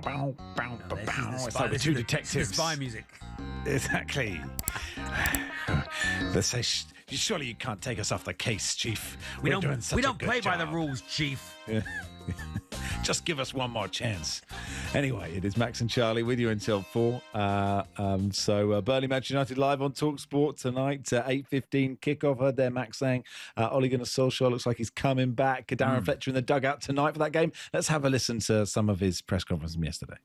bow, bow, bow, No, bow. It's like the two detectives. Spy music. Exactly. They say, surely you can't take us off the case, Chief. We We're doing don't such a good play by the job. rules, Chief. Just give us one more chance. Anyway, it is Max and Charlie with you until 4. So Burnley Manchester United live on talkSPORT tonight, 8:15 kickoff. Heard there Max saying Ole Gunnar Solskjaer looks like he's coming back. Darren Fletcher in the dugout tonight for that game. Let's have a listen to some of his press conference from yesterday.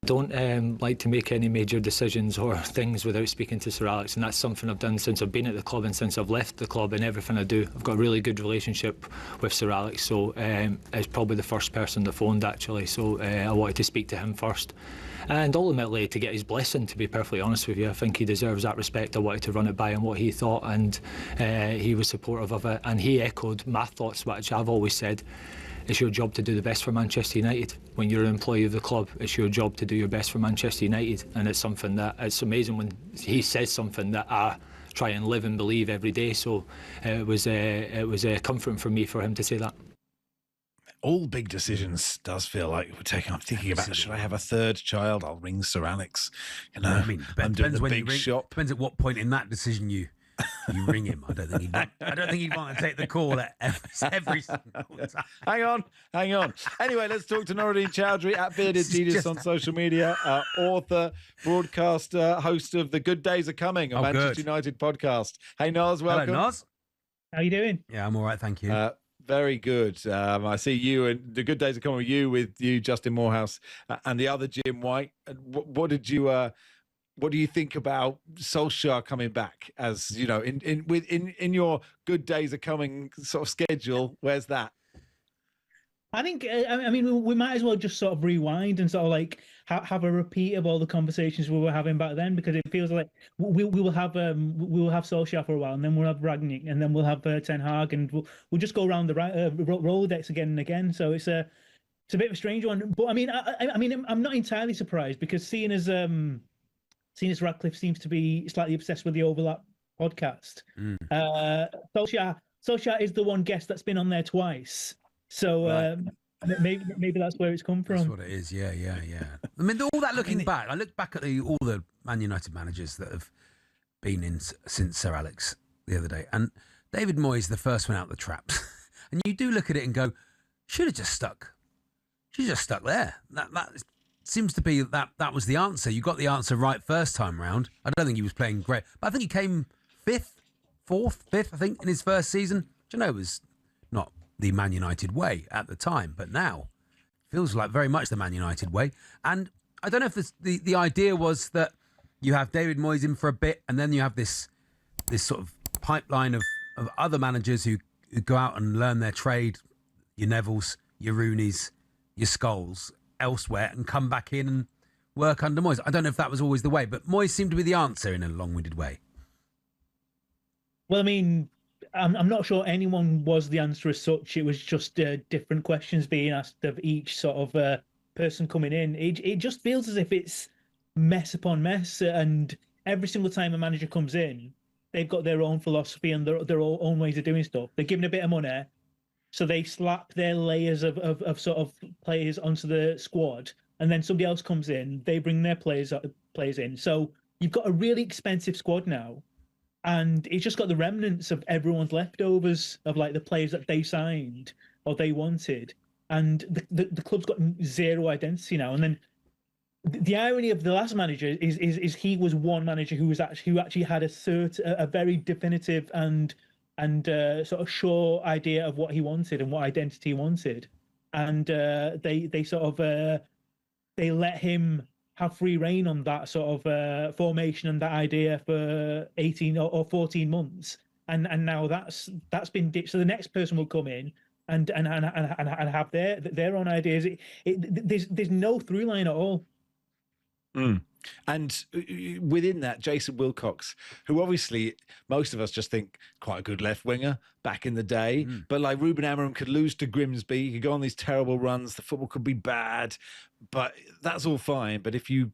Don't like to make any major decisions or things without speaking to Sir Alex, and that's something I've done since I've been at the club and since I've left the club. And everything I do, I've got a really good relationship with Sir Alex, so it's probably the first person that phoned actually, so I wanted to speak to him first and ultimately to get his blessing, to be perfectly honest with you. I think he deserves that respect. I wanted to run it by him what he thought, and he was supportive of it, and he echoed my thoughts, which I've always said. It's your job to do the best for Manchester United. When you're an employee of the club, it's your job to do your best for Manchester United. And it's something that, it's amazing when he says something that I try and live and believe every day. So it was comforting for me for him to say that. All big decisions does feel like we're taking. I'm thinking about, should I have a third child? I'll ring Sir Alex. You know, I mean, I'm doing the big shop. Depends at what point in that decision you ring him. I don't think he'd want to take the call at every single time. Hang on. Anyway, let's talk to Noradine Chowdhury at Bearded Genius on social media. Author, broadcaster, host of The Good Days Are Coming, a Manchester United podcast. Hey, Noz, welcome. Hello, Noz. How you doing? Yeah, I'm all right, thank you. Very good. I see you, and The Good Days Are Coming with you, Justin Morehouse, and the other Jim White. What do you think about Solskjaer coming back? As you know, in your Good Days Are Coming sort of schedule, where's that? I think, I mean, we might as well just sort of rewind and sort of like have a repeat of all the conversations we were having back then, because it feels like we will have Solskjaer for a while, and then we'll have Ragnick, and then we'll have Ten Hag, and we'll just go around the Rolodex again and again. So it's a bit of a strange one. But I mean, I'm not entirely surprised, because seeing as Ratcliffe seems to be slightly obsessed with the Overlap podcast, Solskjaer is the one guest that's been on there twice. So maybe that's where it's come from. That's what it is. Yeah. I mean, all that looking back, I look back at all the Man United managers that have been in since Sir Alex the other day, and David Moyes, the first one out the traps. And you do look at it and go, should have just stuck. Should have just stuck there. That seems to be that was the answer. You got the answer right first time round. I don't think he was playing great, but I think he came fifth, I think, in his first season. Which I know was not the Man United way at the time, but now feels like very much the Man United way. And I don't know if the idea was that you have David Moyes in for a bit, and then you have this sort of pipeline of other managers who go out and learn their trade, your Nevilles, your Rooneys, your Scholes, elsewhere, and come back in and work under Moyes. I don't know if that was always the way, but Moyes seemed to be the answer in a long-winded way. Well, I mean, I'm not sure anyone was the answer as such. It was just different questions being asked of each sort of person coming in. It just feels as if it's mess upon mess, and every single time a manager comes in, they've got their own philosophy and their own ways of doing stuff. They're given a bit of money, so they slap their layers of sort of players onto the squad, and then somebody else comes in, they bring their players in. So you've got a really expensive squad now, and it's just got the remnants of everyone's leftovers of like the players that they signed or they wanted, and the club's got zero identity now. And then the irony of the last manager is he was one manager who actually had a very definitive and sort of sure idea of what he wanted and what identity he wanted, and they sort of they let him have free reign on that sort of formation and that idea for 18 or 14 months, and now that's been ditched. So the next person will come in and have their own ideas. There's no through line at all. And within that, Jason Wilcox, who obviously most of us just think quite a good left winger back in the day, but like Ruben Amorim could lose to Grimsby, he could go on these terrible runs, the football could be bad, but that's all fine. But if you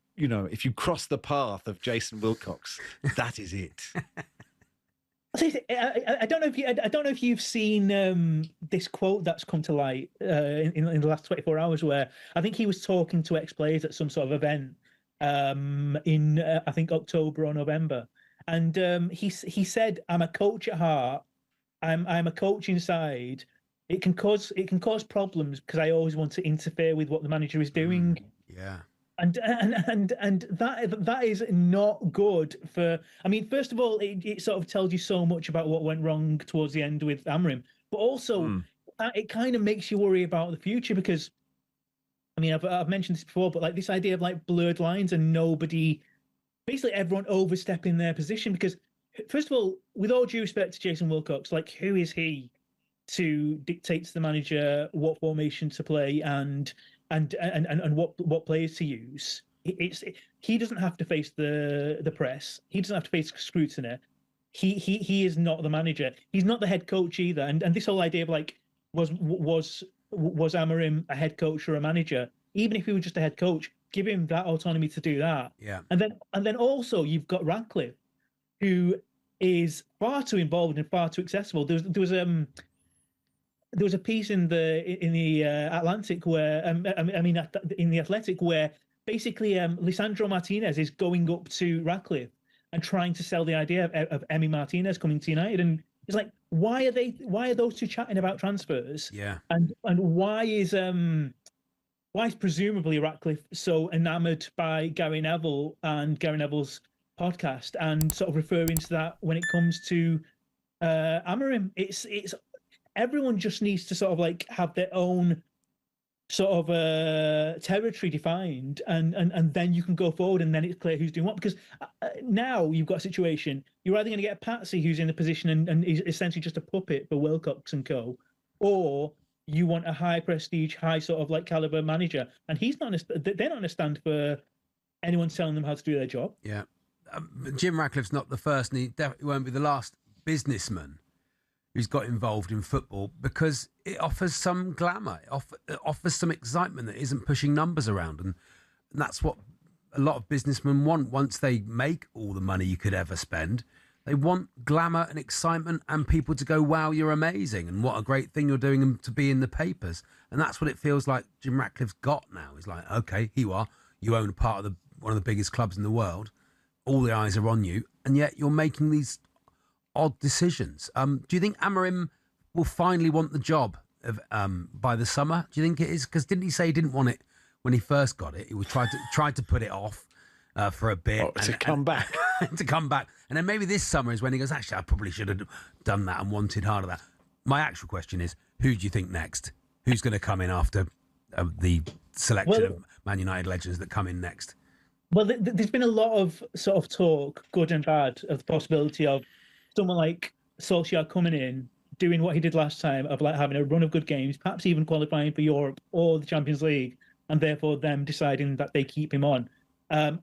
cross the path of Jason Wilcox, that is it. I don't know if I don't know if you've seen this quote that's come to light in the last 24 hours, where I think he was talking to ex-players at some sort of event in I think October or November, and he said, "I'm a coach at heart. I'm a coach inside. It can cause problems because I always want to interfere with what the manager is doing." Yeah. And that is not good for. I mean, first of all, it sort of tells you so much about what went wrong towards the end with Amorim, but also it kind of makes you worry about the future because, I mean, I've mentioned this before, but like this idea of like blurred lines and basically everyone overstepping their position. Because first of all, with all due respect to Jason Wilcox, like who is he to dictate to the manager what formation to play and what players to use? He doesn't have to face the press. He doesn't have to face scrutiny. He is not the manager. He's not the head coach either. And this whole idea of like was Amorim a head coach or a manager? Even if he was just a head coach, give him that autonomy to do that. Yeah. And then also you've got Ratcliffe, who is far too involved and far too accessible. There was a piece in the Atlantic where in the Athletic where basically Lisandro Martinez is going up to Ratcliffe and trying to sell the idea of Emi Martinez coming to United, and it's like, why are those two chatting about transfers? Yeah. And why is presumably Ratcliffe so enamored by Gary Neville and Gary Neville's podcast and sort of referring to that when it comes to Amorim? It's everyone just needs to sort of like have their own sort of territory defined, and then you can go forward, and then it's clear who's doing what. Because now you've got a situation, you're either going to get a patsy who's in the position and is essentially just a puppet for Wilcox and co, or you want a high prestige, high sort of like caliber manager, and they're not going to stand for anyone telling them how to do their job. Yeah. Jim Ratcliffe's not the first, and he definitely won't be the last businessman who's got involved in football, because it offers some glamour, it offers some excitement that isn't pushing numbers around. And that's what a lot of businessmen want. Once they make all the money you could ever spend, they want glamour and excitement and people to go, wow, you're amazing, and what a great thing you're doing, and to be in the papers. And that's what it feels like Jim Ratcliffe's got now. He's like, okay, here you are. You own a part of one of the biggest clubs in the world. All the eyes are on you, and yet you're making these odd decisions. Do you think Amorim will finally want the job by the summer? Do you think it is? Because didn't he say he didn't want it when he first got it? He was tried to put it off for a bit to come back. to come back, and then maybe this summer is when he goes, actually, I probably should have done that and wanted harder. That. My actual question is, who do you think next? Who's going to come in after the selection of Man United legends that come in next? Well, there's been a lot of sort of talk, good and bad, of the possibility of someone like Solskjaer coming in, doing what he did last time, of like having a run of good games, perhaps even qualifying for Europe or the Champions League, and therefore them deciding that they keep him on.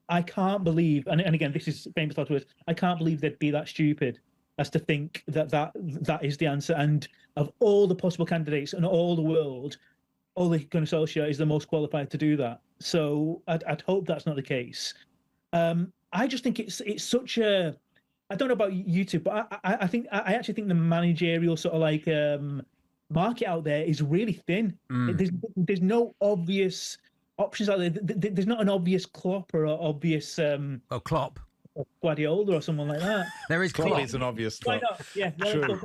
I can't believe, and again, this is famous last words, I can't believe they'd be that stupid as to think that is the answer. And of all the possible candidates in all the world, Ole Gunnar Solskjaer is the most qualified to do that. So I'd hope that's not the case. I just think it's such a, I don't know about you two, but I actually think the managerial sort of like market out there is really thin. There's no obvious options out there. There's not an obvious Klopp or an obvious Klopp, Guardiola or someone like that. There is Klopp. Klopp is an obvious Why Klopp. not? Yeah, True.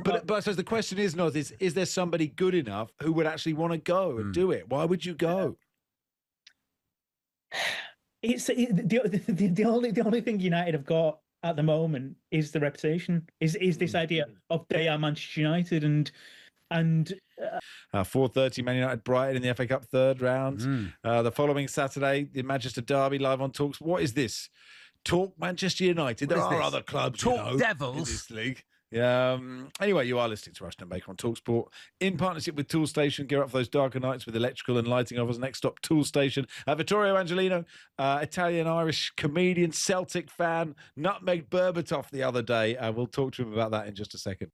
But I suppose the question is, Noz, is there somebody good enough who would actually want to go and do it? Why would you go? It's the only thing United have got at the moment is the reputation. Is this idea of they are Manchester United and 4:30 Man United Brighton in the FA Cup third round. The following Saturday, the Manchester Derby live on Talks. What is this? Talk Manchester United. There are other clubs, Talk Devils in this league. Anyway, you are listening to Rushton and Baker on TalkSport in partnership with Toolstation. Gear up for those darker nights with electrical and lighting offers. Next stop, Toolstation. Vittorio Angelino, Italian-Irish comedian, Celtic fan, nutmegged Berbatov the other day. We'll talk to him about that in just a second.